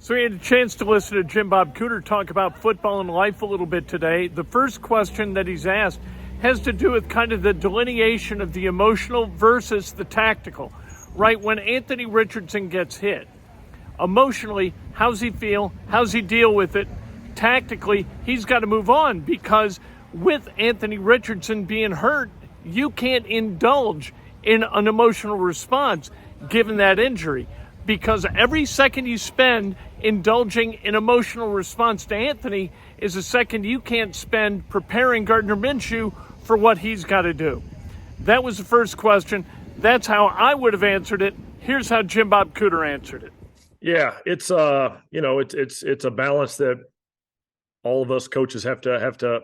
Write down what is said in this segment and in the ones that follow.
So we had a chance to listen to Jim Bob Cooter talk about football and life a little bit today. The first question that he's asked has to do with kind of the delineation of the emotional versus the tactical. Right, when Anthony Richardson gets hit, emotionally, how's he feel? How's he deal with it? Tactically, he's got to move on, because with Anthony Richardson being hurt, you can't indulge in an emotional response given that injury, because every second you spend indulging in emotional response to Anthony is a second you can't spend preparing Gardner Minshew for what he's got to do. That was the first question. That's how I would have answered it. Here's how Jim Bob Cooter answered it. Yeah, it's it's a balance that all of us coaches have to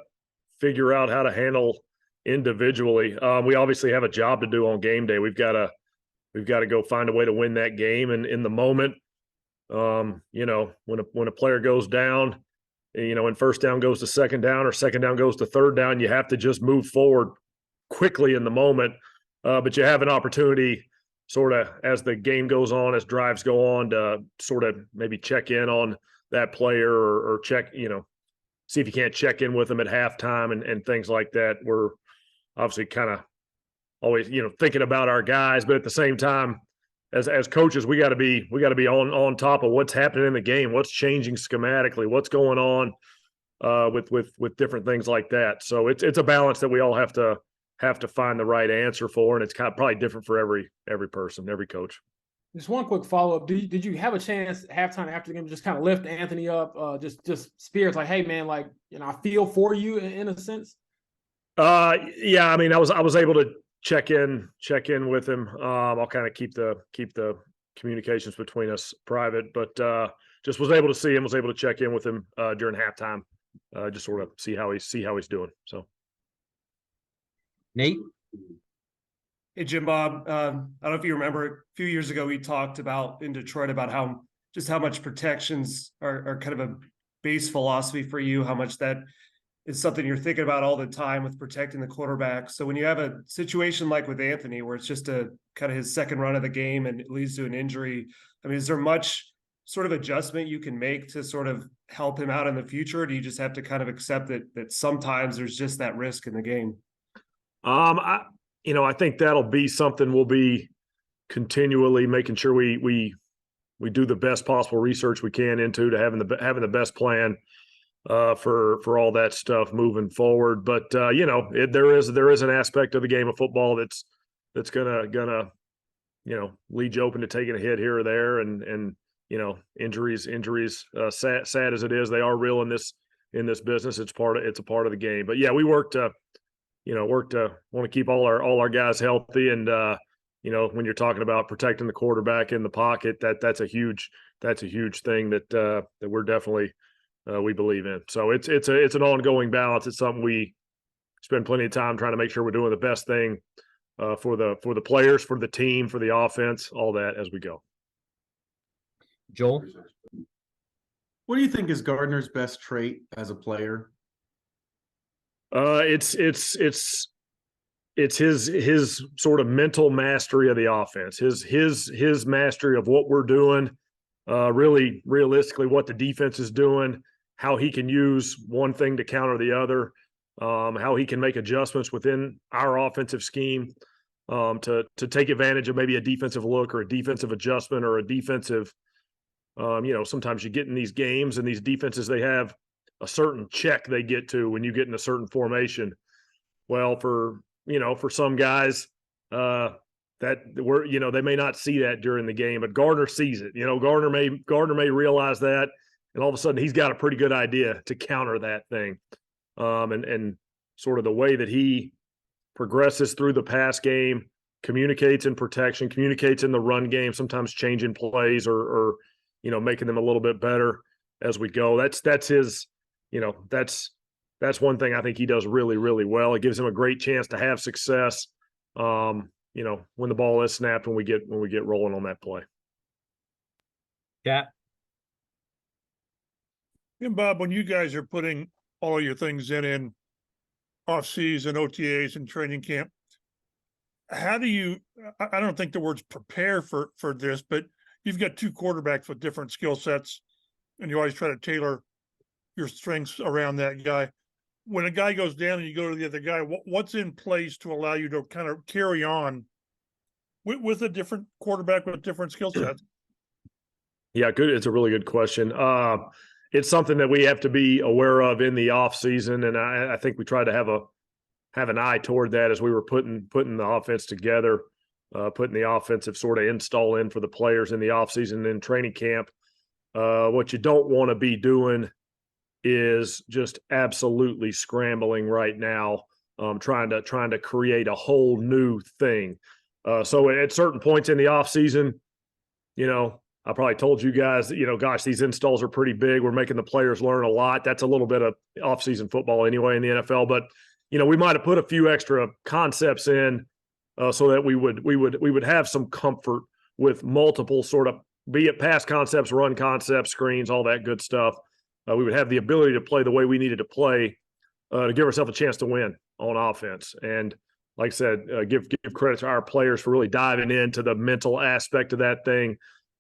figure out how to handle individually. We obviously have a job to do on game day. We've got to go find a way to win that game. And in the moment, when a player goes down, and first down goes to second down or second down goes to third down, you have to just move forward quickly in the moment. But you have an opportunity sort of as the game goes on, as drives go on, to sort of maybe check in on that player or check, see if you can't check in with them at halftime and things like that. We're obviously kind of always, thinking about our guys, but at the same time, as coaches, we got to be on top of what's happening in the game, what's changing schematically, what's going on with different things like that. So it's a balance that we all have to find the right answer for, and it's kind of probably different for every person, every coach. Just one quick follow-up. Did you have a chance halftime after the game to just kind of lift Anthony up, just spirits, like, hey man, like, I feel for you in a sense? Yeah, I mean, I was able to check in with him. I'll kind of keep the communications between us private, but just was able to see him, was able to check in with him during halftime, just sort of see how he's doing. So, Nate? Hey, Jim Bob. I don't know if you remember, a few years ago, we talked about in Detroit about how much protections are kind of a base philosophy for you, how much that is something you're thinking about all the time with protecting the quarterback. So when you have a situation like with Anthony, where it's just a kind of his second run of the game and it leads to an injury, I mean, is there much sort of adjustment you can make to sort of help him out in the future? Or do you just have to kind of accept that sometimes there's just that risk in the game? I think that'll be something we'll be continually making sure we do the best possible research we can into to having the best plan for all that stuff moving forward. But there is an aspect of the game of football that's gonna lead you open to taking a hit here or there, and injuries sad as it is, they are real in this business. It's a part of the game. But yeah, we work to want to keep all our guys healthy, and when you're talking about protecting the quarterback in the pocket, that's a huge thing that we're definitely we believe in. So it's an ongoing balance. It's something we spend plenty of time trying to make sure we're doing the best thing for the players, for the team, for the offense, all that as we go. Joel? What do you think is Gardner's best trait as a player? It's his sort of mental mastery of the offense, his mastery of what we're doing, really realistically what the defense is doing, how he can use one thing to counter the other, how he can make adjustments within our offensive scheme to take advantage of maybe a defensive look or a defensive adjustment or a defensive, sometimes you get in these games and these defenses, they have a certain check they get to when you get in a certain formation. Well, for some guys that they may not see that during the game, but Gardner sees it. Gardner may realize that, and all of a sudden he's got a pretty good idea to counter that thing. And sort of the way that he progresses through the pass game, communicates in protection, communicates in the run game, sometimes changing plays or making them a little bit better as we go. That's his. That's one thing I think he does really, really well. It gives him a great chance to have success, when the ball is snapped, when we get rolling on that play. Yeah. And Bob, when you guys are putting all your things in off-season, OTAs, and training camp, how do you, I don't think the words prepare for this, but you've got two quarterbacks with different skill sets, and you always try to tailor your strengths around that guy. When a guy goes down and you go to the other guy, what's in place to allow you to kind of carry on with a different quarterback with different skill sets? Yeah, good. It's a really good question. It's something that we have to be aware of in the off season, and I think we try to have an eye toward that as we were putting the offense together, putting the offensive sort of install in for the players in the off season and training camp. What you don't want to be doing is just absolutely scrambling right now, trying to create a whole new thing. So at certain points in the off season, I probably told you guys that, gosh, these installs are pretty big. We're making the players learn a lot. That's a little bit of off-season football anyway in the NFL. But, we might have put a few extra concepts in so that we would have some comfort with multiple sort of, be it pass concepts, run concepts, screens, all that good stuff. We would have the ability to play the way we needed to play to give ourselves a chance to win on offense. And like I said, give credit to our players for really diving into the mental aspect of that thing.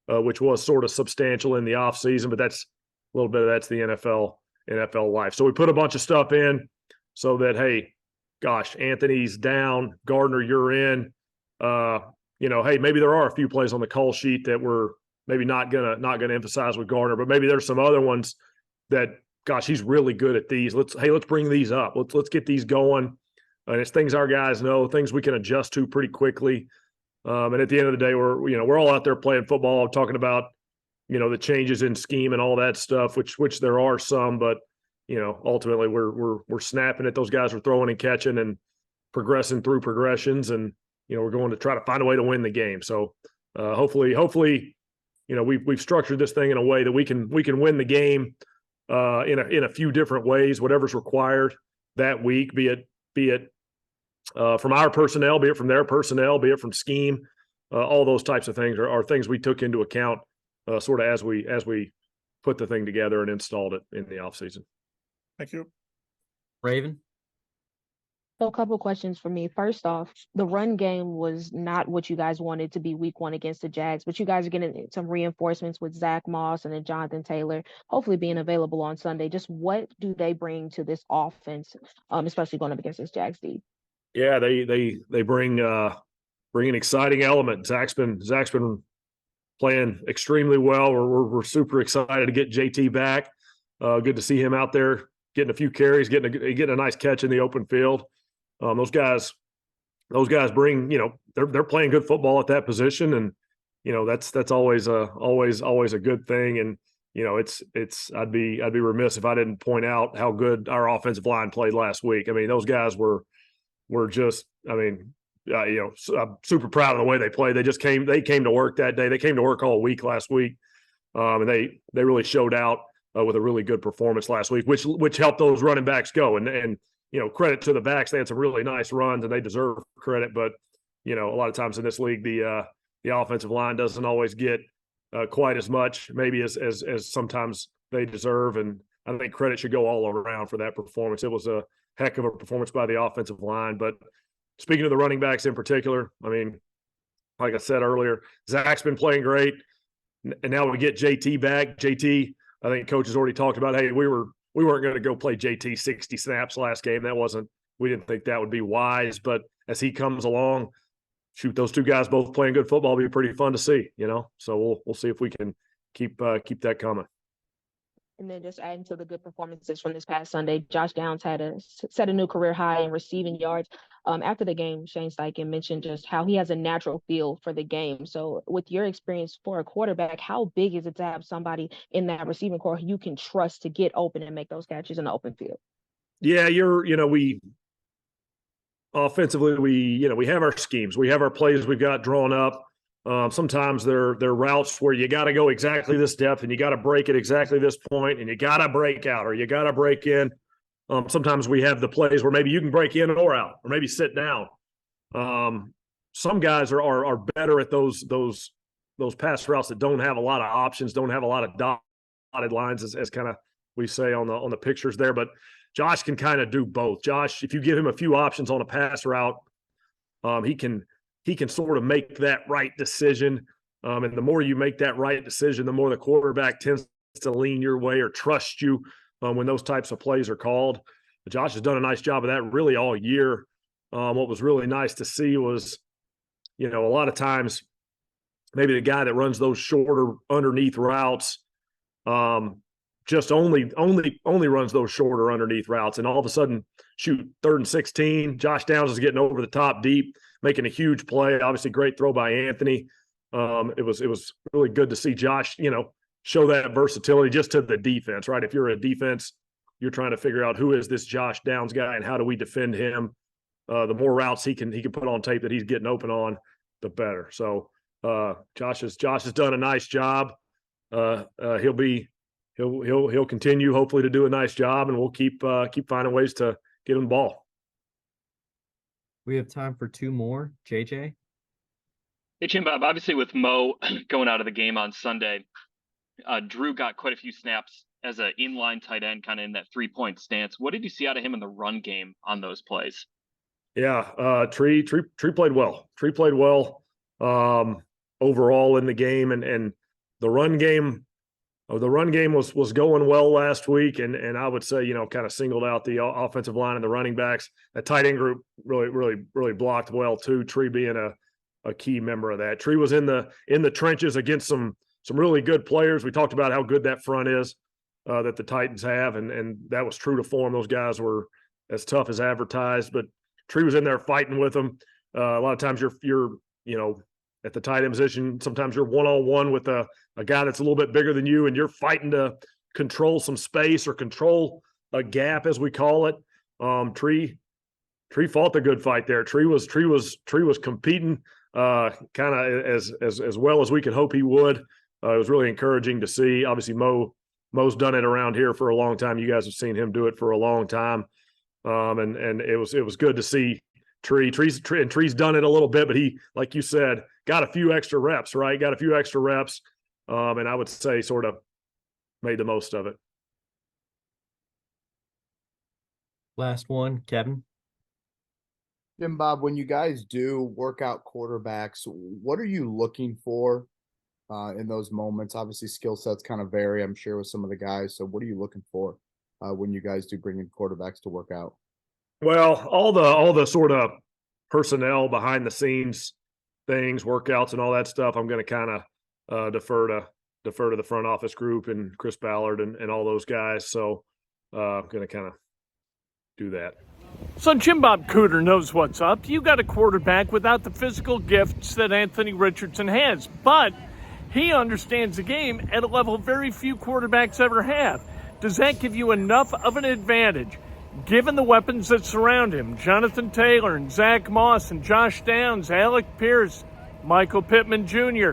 Which was sort of substantial in the offseason, but that's a little bit of that's the NFL life. So we put a bunch of stuff in so that, hey, gosh, Anthony's down, Gardner, you're in. Hey, maybe there are a few plays on the call sheet that we're maybe not gonna emphasize with Gardner, but maybe there's some other ones that, gosh, he's really good at these. Let's bring these up. Let's get these going. And it's things our guys know, things we can adjust to pretty quickly. And at the end of the day, we're all out there playing football, talking about, the changes in scheme and all that stuff, which there are some, but, ultimately we're snapping at those guys, we're throwing and catching and progressing through progressions. And, we're going to try to find a way to win the game. So hopefully, we've structured this thing in a way that we can win the game in a few different ways, whatever's required that week, be it from our personnel, be it from their personnel, be it from scheme, all those types of things are things we took into account sort of as we put the thing together and installed it in the offseason. Thank you. Raven? So a couple questions for me. First off, the run game was not what you guys wanted to be week 1 against the Jags, but you guys are getting some reinforcements with Zach Moss and then Jonathan Taylor, hopefully being available on Sunday. Just what do they bring to this offense, especially going up against this Jags D? Yeah, they bring an exciting element. Zach's been playing extremely well. We're super excited to get JT back. Good to see him out there getting a few carries, getting a nice catch in the open field. Those guys bring, they're playing good football at that position, and that's always a good thing. And I'd be remiss if I didn't point out how good our offensive line played last week. I mean, those guys were just, I'm super proud of the way they played. They came to work that day. They came to work all week last week. And they really showed out with a really good performance last week, which helped those running backs go. And credit to the backs. They had some really nice runs and they deserve credit. But, a lot of times in this league, the offensive line doesn't always get quite as much maybe as sometimes they deserve. And I think credit should go all around for that performance. It was a heck of a performance by the offensive line. But speaking of the running backs in particular, I mean, like I said earlier, Zach's been playing great. And now we get JT back. JT, I think coach has already talked about, hey, we weren't going to go play JT 60 snaps last game. We didn't think that would be wise. But as he comes along, shoot, those two guys both playing good football will be pretty fun to see, So we'll see if we can keep that coming. And then just adding to the good performances from this past Sunday, Josh Downs set a new career high in receiving yards. After the game, Shane Steichen mentioned just how he has a natural feel for the game. So with your experience for a quarterback, how big is it to have somebody in that receiving core who you can trust to get open and make those catches in the open field? Yeah, we offensively, we have our schemes. We have our plays we've got drawn up. Sometimes they're routes where you got to go exactly this depth and you got to break at exactly this point and you got to break out or you got to break in. Sometimes we have the plays where maybe you can break in or out or maybe sit down. Some guys are better at those pass routes that don't have a lot of options, don't have a lot of dotted lines as kind of we say on the pictures there. But Josh can kind of do both. Josh, if you give him a few options on a pass route, he can sort of make that right decision. And the more you make that right decision, the more the quarterback tends to lean your way or trust you when those types of plays are called. But Josh has done a nice job of that really all year. What was really nice to see was, a lot of times maybe the guy that runs those shorter underneath routes just only runs those shorter underneath routes, and all of a sudden, shoot, 3rd and 16, Josh Downs is getting over the top deep, making a huge play. Obviously, great throw by Anthony. It was really good to see Josh, show that versatility just to the defense, right? If you're a defense, you're trying to figure out who is this Josh Downs guy and how do we defend him. The more routes he can put on tape that he's getting open on, the better. So Josh has done a nice job. He'll continue hopefully to do a nice job, and we'll keep finding ways to get him the ball. We have time for 2 more. JJ? Hey, Jim Bob, obviously with Mo going out of the game on Sunday, Drew got quite a few snaps as an inline tight end, kind of in that 3-point stance. What did you see out of him in the run game on those plays? Yeah, Tree played well. Tree played well overall in the game, and the run game was going well last week, and I would say kind of singled out the offensive line and the running backs. That tight end group really blocked well too. Tree being a key member of that. Tree was in the trenches against some really good players. We talked about how good that front is that the Titans have, and that was true to form. Those guys were as tough as advertised, but Tree was in there fighting with them. A lot of times you're at the tight end position, sometimes you're one-on-one with a guy that's a little bit bigger than you, and you're fighting to control some space or control a gap, as we call it. Tree fought the good fight there. Tree was competing kind of as well as we could hope he would. It was really encouraging to see. Obviously, Mo's done it around here for a long time. You guys have seen him do it for a long time. And it was good to see Tree's done it a little bit, but he, like you said, got a few extra reps, right? Got a few extra reps. And I would say sort of made the most of it. Last one, Kevin. Jim Bob, when you guys do work out quarterbacks, what are you looking for in those moments? Obviously, skill sets kind of vary, I'm sure, with some of the guys. So what are you looking for when you guys do bring in quarterbacks to work out? Well, all the sort of personnel behind the scenes things, workouts and all that stuff, I'm going to kind of defer to the front office group and Chris Ballard and all those guys. So I'm going to kind of do that. So Jim Bob Cooter knows what's up. You got a quarterback without the physical gifts that Anthony Richardson has, but he understands the game at a level very few quarterbacks ever have. Does that give you enough of an advantage, given the weapons that surround him? Jonathan Taylor and Zach Moss and Josh Downs, Alec Pierce, Michael Pittman Jr.,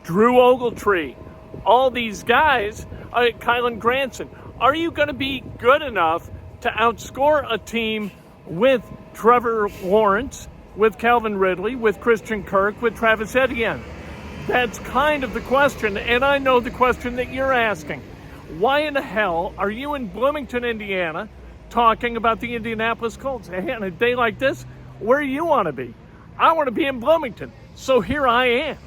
Drew Ogletree, all these guys, Kylan Granson. Are you going to be good enough to outscore a team with Trevor Lawrence, with Calvin Ridley, with Christian Kirk, with Travis Etienne? That's kind of the question, and I know the question that you're asking. Why in the hell are you in Bloomington, Indiana, talking about the Indianapolis Colts? Hey, on a day like this, where do you want to be? I want to be in Bloomington, so here I am.